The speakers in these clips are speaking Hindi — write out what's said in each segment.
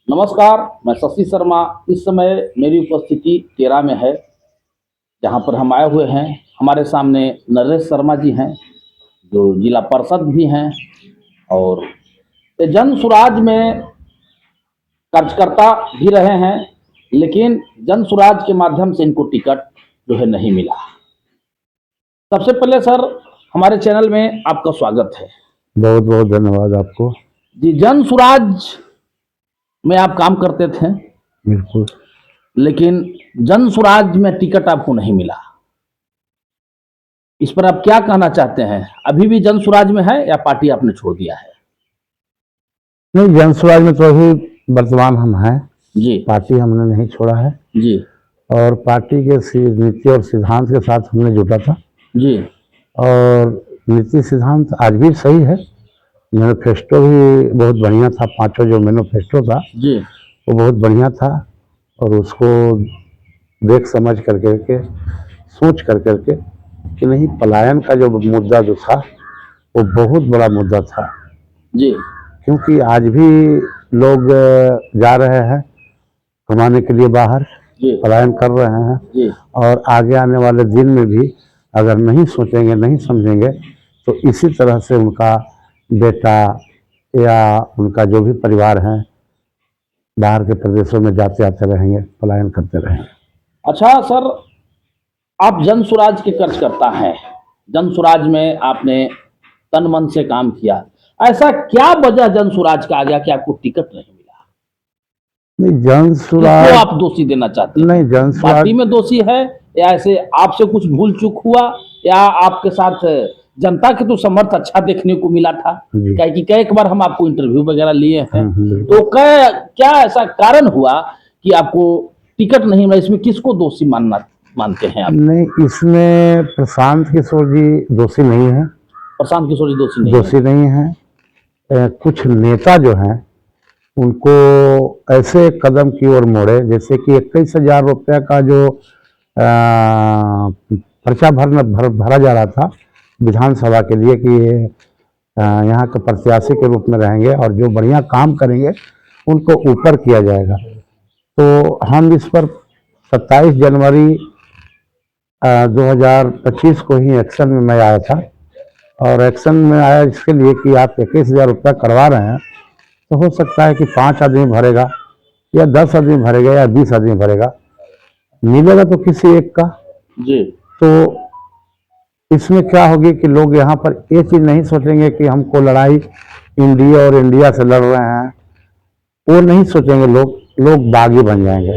नमस्कार, मैं शशि शर्मा। इस समय मेरी उपस्थिति तेरा में है, जहाँ पर हम आए हुए हैं। हमारे सामने नरेश शर्मा जी हैं, जो जिला पार्षद भी हैं और ये जन सुराज में कार्यकर्ता भी रहे हैं, लेकिन जन सुराज के माध्यम से इनको टिकट जो है नहीं मिला। सबसे पहले सर, हमारे चैनल में आपका स्वागत है। बहुत बहुत धन्यवाद आपको। जी, जन सुराज में आप काम करते थे, बिल्कुल। लेकिन जन सुराज में टिकट आपको नहीं मिला। इस पर आप क्या कहना चाहते हैं? अभी भी जन सुराज में है या पार्टी आपने छोड़ दिया है? नहीं, जन स्वराज में तो अभी वर्तमान हम हैं जी पार्टी हमने नहीं छोड़ा है। जी और पार्टी के नीति और सिद्धांत के साथ हमने जुटा था। जी और नीति सिद्धांत आज भी सही है। मैनिफेस्टो भी बहुत बढ़िया था, पांचों जो मैनिफेस्टो था जी वो बहुत बढ़िया था। और उसको देख समझ करके सोच करके कि नहीं, पलायन का जो मुद्दा जो था वो बहुत बड़ा मुद्दा था। जी क्योंकि आज भी लोग जा रहे हैं कमाने के लिए बाहर, जी पलायन कर रहे हैं। जी और आगे आने वाले दिन में भी अगर नहीं सोचेंगे, नहीं समझेंगे, तो इसी तरह से उनका बेटा या उनका जो भी परिवार है बाहर के प्रदेशों में जाते आते रहेंगे, पलायन करते रहेंगे। अच्छा सर, आप जन सुराज के कार्यकर्ता हैं। जन सुराज में आपने तन मन से काम किया। ऐसा क्या वजह जन सुराज का आ गया कि आपको टिकट नहीं मिला? नहीं, जन किसको सुराज आप दोषी देना चाहते हैं? नहीं, जन पार्टी सुराज में दोषी है, या ऐसे आपसे कुछ भूल चूक हुआ, या आपके साथ जनता के तो समर्थ अच्छा देखने को मिला था? जी। क्या कि कई बार हम आपको इंटरव्यू वगैरह लिए हैं, बिल्कुल। तो क्या ऐसा कारण हुआ कि आपको टिकट नहीं मिला? इसमें किसको दोषी मानते हैं आप? नहीं, इसमें प्रशांत किशोर जी दोषी नहीं है। प्रशांत किशोर जी दोषी नहीं दोषी है? नहीं है। कुछ नेता जो हैं उनको ऐसे कदम की ओर मोड़े, जैसे कि 21,000 रुपये का जो पर्चा भरा जा रहा था विधानसभा के लिए कि ये यहाँ के प्रत्याशी के रूप में रहेंगे और जो बढ़िया काम करेंगे उनको ऊपर किया जाएगा। तो हम इस पर 27 जनवरी 2025 को ही एक्शन में मैं आया था। और एक्शन में आया इसके लिए कि आप 21,000 रुपया करवा रहे हैं, तो हो सकता है कि 5 आदमी भरेगा या 10 आदमी भरेगा या 20 आदमी भरेगा, मिलेगा तो किसी एक का। जी तो इसमें क्या होगी कि लोग यहाँ पर ये चीज़ नहीं सोचेंगे कि हमको लड़ाई इंडिया और इंडिया से लड़ रहे हैं, वो नहीं सोचेंगे। लोग बागी बन जाएंगे।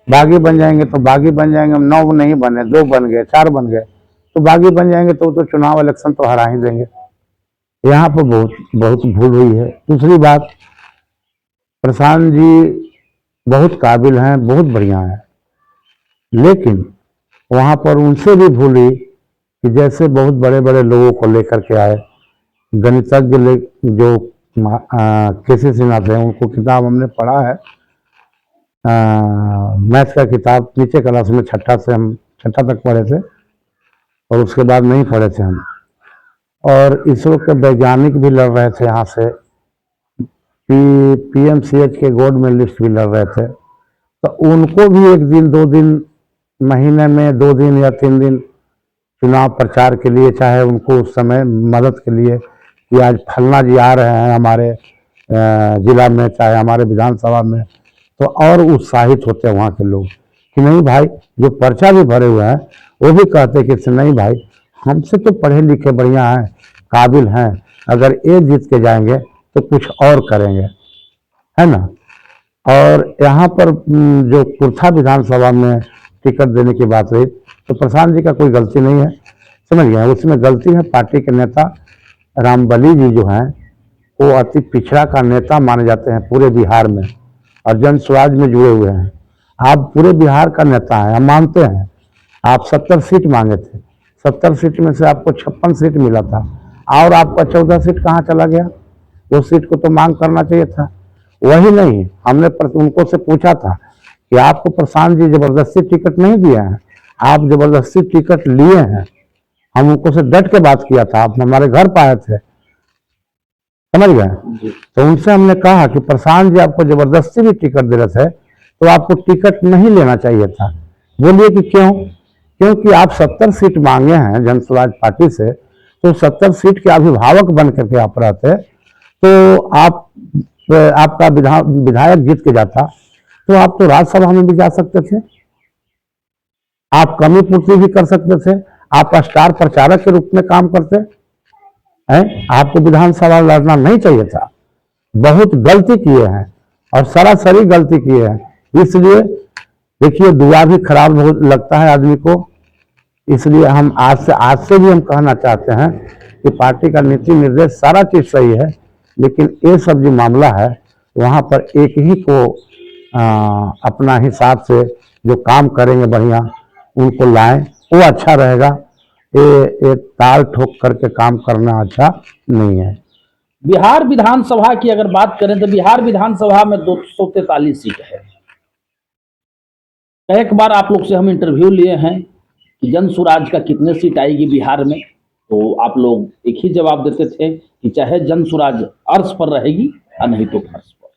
बागी बन जाएंगे तो बागी बन जाएंगे, हम 9 नहीं बने, 2 बन गए, 4 बन गए, तो बागी बन जाएंगे तो चुनाव इलेक्शन तो हरा ही देंगे। यहाँ पर बहुत बहुत भूल हुई है। दूसरी बात, प्रशांत जी बहुत काबिल हैं, बहुत बढ़िया हैं, लेकिन वहाँ पर उनसे भी भूल हुई कि जैसे बहुत बड़े बड़े लोगों को लेकर के आए, गणितज्ञ जो केसी सिन्हा थे, उनको किताब हमने पढ़ा है, मैथ का किताब नीचे क्लास में छठा तक पढ़े थे और उसके बाद नहीं पढ़े थे हम। और इसरो के वैज्ञानिक भी लड़ रहे थे यहाँ से, PMCH के गोल्ड मेडलिस्ट भी लड़ रहे थे। तो उनको भी 1 दिन 2 दिन, महीने में 2 दिन या 3 दिन चुनाव प्रचार के लिए, चाहे उनको उस समय मदद के लिए कि आज फलना जी आ रहे हैं हमारे जिला में, चाहे हमारे विधानसभा में, तो और उत्साहित होते हैं वहाँ के लोग कि नहीं भाई, जो पर्चा भी भरे हुए हैं वो भी कहते कि नहीं भाई, हमसे तो पढ़े लिखे बढ़िया हैं, काबिल हैं, अगर ये जीत के जाएंगे तो कुछ और करेंगे, है ना। और यहाँ पर जो कुर्था विधानसभा में टिकट देने की बात रही, तो प्रशांत जी का कोई गलती नहीं है, समझ गए। उसमें गलती है पार्टी के नेता रामबली जी जो हैं, वो अति पिछड़ा का नेता माने जाते हैं पूरे बिहार में और जन स्वराज में जुड़े हुए हैं। आप पूरे बिहार का नेता हैं, हम मानते हैं। आप 70 सीट मांगे थे, 70 सीट में से आपको 56 सीट मिला था, और आपका 14 सीट कहाँ चला गया? वो सीट को तो मांग करना चाहिए था। वही नहीं, हमने उनको से पूछा था कि आपको प्रशांत जी जबरदस्ती टिकट नहीं दिए हैं, आप जबरदस्ती टिकट लिए हैं। हम उनको से डट के बात किया था, आप हमारे घर पर आए थे, समझ गए। जी। तो उनसे हमने कहा कि प्रशांत जी आपको जबरदस्ती भी टिकट दे रहे थे तो आपको टिकट नहीं लेना चाहिए था। बोलिए कि क्यों? क्योंकि आप 70 सीट मांगे हैं जन स्वराज पार्टी से, तो 70 सीट के अभिभावक बन करके आप रहते तो आप आपका विधायक जीत के जाता तो आप तो राज्यसभा में भी जा सकते थे, आप कमी पूर्ति भी कर सकते थे, आप स्टार प्रचारक के रूप में काम करते हैं। आपको विधानसभा लड़ना नहीं चाहिए था। बहुत गलती किए हैं और सरासरी गलती किए हैं। इसलिए देखिए दुआ भी खराब लगता है आदमी को। इसलिए हम आज से भी हम कहना चाहते हैं कि पार्टी का नीति निर्देश सारा चीज सही है, लेकिन ये सब जो मामला है वहाँ पर एक ही को अपना हिसाब से जो काम करेंगे बढ़िया उनको लाएं, वो अच्छा रहेगा। ये ताल ठोक करके काम करना अच्छा नहीं है। बिहार विधानसभा की अगर बात करें तो बिहार विधानसभा में 243 सीट है। एक बार आप लोग से हम इंटरव्यू लिए हैं कि जन स्वराज का कितने सीट आएगी बिहार में, तो आप लोग एक ही जवाब देते थे कि चाहे जन स्वराज अर्श पर रहेगी और नहीं तो फर्श पर।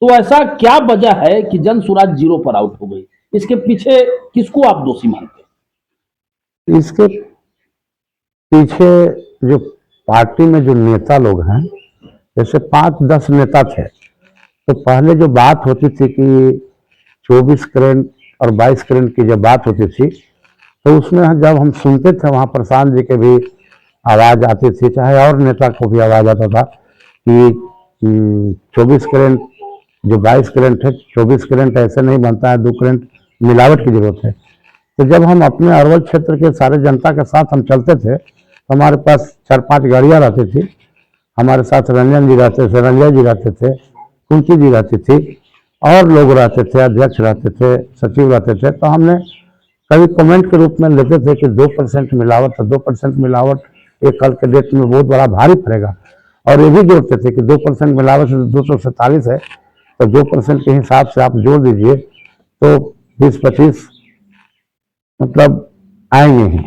तो ऐसा क्या वजह है कि जन स्वराज 0 पर आउट हो गई? इसके पीछे किसको आप दोषी मानते हैं? इसके पीछे जो पार्टी में जो नेता लोग हैं, जैसे 5-10 नेता थे, तो पहले जो बात होती थी कि 24 करेंट और 22 करेंट की जब बात होती थी तो उसमें जब हम सुनते थे वहाँ प्रशांत जी के भी आवाज़ आती थी, चाहे और नेता को भी आवाज़ आता था कि 24 करेंट जो 22 करेंट है, 24 करेंट ऐसे नहीं बनता है, 2 करेंट मिलावट की जरूरत है। तो जब हम अपने अरवल क्षेत्र के सारे जनता के साथ हम चलते थे तो हमारे पास 4-5 गाड़ियाँ रहती थी। हमारे साथ रंजन जी रहते थे, रंजय जी रहते थे, कुंती जी रहती थी और लोग रहते थे, अध्यक्ष रहते थे, सचिव रहते थे। तो हमने कभी कमेंट के रूप में लेते थे कि 2% मिलावट है, 2% मिलावट एक कल के डेट में बहुत बड़ा भारी पड़ेगा। और ये भी जोड़ते थे कि 2% मिलावट से 247 है, तो 2% के हिसाब से आप जोड़ दीजिए तो 20-25 मतलब आएंगे ही,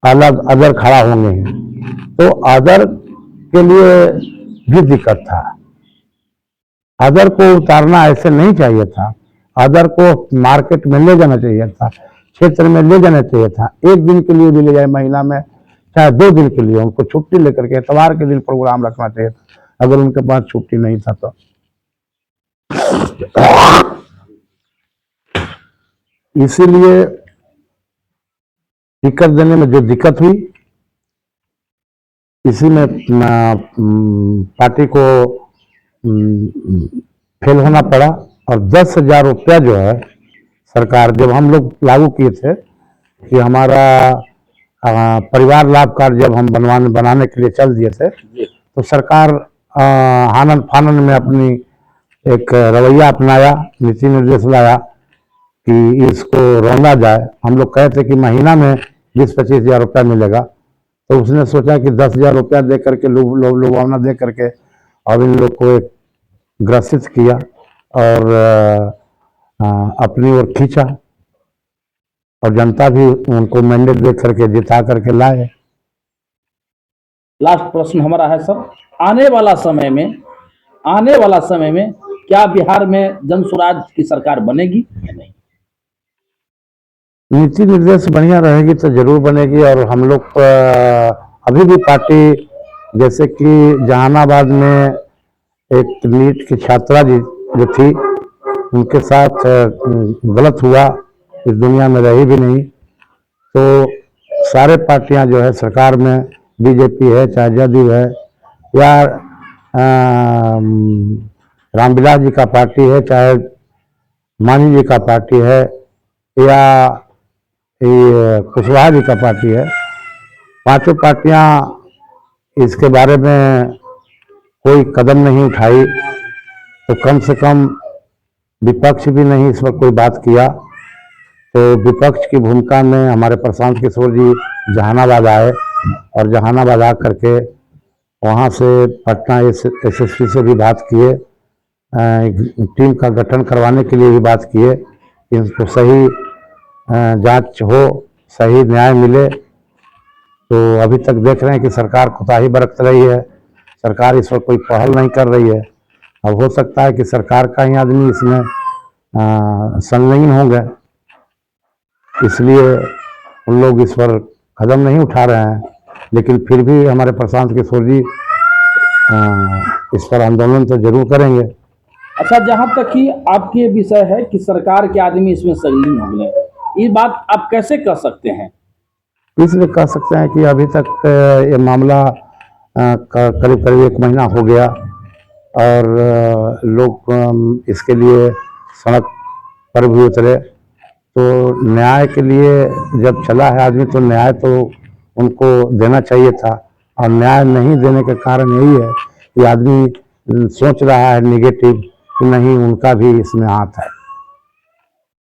अलग अदर खड़ा होंगे ही। तो अदर के लिए भी दिक्कत था। अदर को उतारना ऐसे नहीं चाहिए था। अदर को मार्केट में ले जाना चाहिए था, क्षेत्र में ले जाना चाहिए था। एक दिन के लिए भी ले जाए, महीना में चाहे 2 दिन के लिए, उनको छुट्टी लेकर के इतवार के दिन प्रोग्राम रखना चाहिए था, अगर उनके पास छुट्टी नहीं था तो। इसीलिए टिकट देने में जो दिक्कत हुई, इसी में पार्टी को फेल होना पड़ा। और 10,000 रुपया जो है सरकार, जब हम लोग लागू किए थे कि हमारा परिवार लाभ कार्ड जब हम बनाने के लिए चल दिए थे, तो सरकार आनन फानन में अपनी एक रवैया अपनाया, नीति निर्देश लाया कि इसको रौंदा जाए। हम लोग कहे थे कि महीना में 20-25 हज़ार रुपया मिलेगा, तो उसने सोचा कि 10,000 रुपया दे करके लुभावना दे करके और इन लोग को एक ग्रसित किया और अपनी ओर खींचा, और जनता भी उनको मैंडेट दे करके जिता करके लाए। लास्ट प्रश्न हमारा है सर, आने वाला समय में क्या बिहार में जन स्वराज की सरकार बनेगी या नहीं? नीति निर्देश बढ़िया रहेगी तो जरूर बनेगी। और हम लोग अभी भी पार्टी, जैसे कि जहानाबाद में एक नीट की छात्रा जी जो थी, उनके साथ गलत हुआ, इस दुनिया में रही भी नहीं। तो सारे पार्टियां जो है सरकार में, बीजेपी है, चाहे जदयू है, या रामविलास जी का पार्टी है, चाहे मानी जी का पार्टी है, या ये कुशवाहा जी का पार्टी है, पांचों पार्टियां इसके बारे में कोई कदम नहीं उठाई। तो कम से कम विपक्ष भी नहीं इस पर कोई बात किया। तो विपक्ष की भूमिका में हमारे प्रशांत किशोर जी जहानाबाद आए और जहानाबाद आ करके वहाँ से पटना एसएसपी से भी बात किए, टीम का गठन करवाने के लिए भी बात किए कि इसको सही जांच हो, सही न्याय मिले। तो अभी तक देख रहे हैं कि सरकार कोताही बरत रही है, सरकार इस पर कोई पहल नहीं कर रही है। अब हो सकता है कि सरकार का ही आदमी इसमें संलग्न हो गए, इसलिए उन लोग इस पर कदम नहीं उठा रहे हैं। लेकिन फिर भी हमारे प्रशांत किशोर जी इस पर आंदोलन तो जरूर करेंगे। अच्छा, जहाँ तक कि आपकी ये विषय है कि सरकार के आदमी इसमें संलग्न हो गए, ये बात आप कैसे कह सकते हैं? इसलिए कह सकते हैं कि अभी तक ये मामला करीब करीब 1 महीना हो गया और लोग इसके लिए सड़क पर भी उतरे। तो न्याय के लिए जब चला है आदमी तो न्याय तो उनको देना चाहिए था, और न्याय नहीं देने का कारण यही है कि आदमी सोच रहा है निगेटिव कि नहीं उनका भी इसमें हाथ है।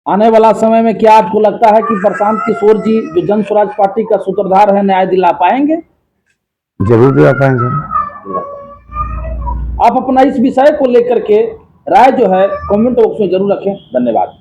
आने वाला समय में क्या आपको लगता है कि प्रशांत किशोर जी जो जन स्वराज पार्टी का सूत्रधार है न्याय दिला पाएंगे? जरूर दिला पाएंगे। आप अपना इस विषय को लेकर के राय जो है कमेंट बॉक्स में जरूर रखें। धन्यवाद।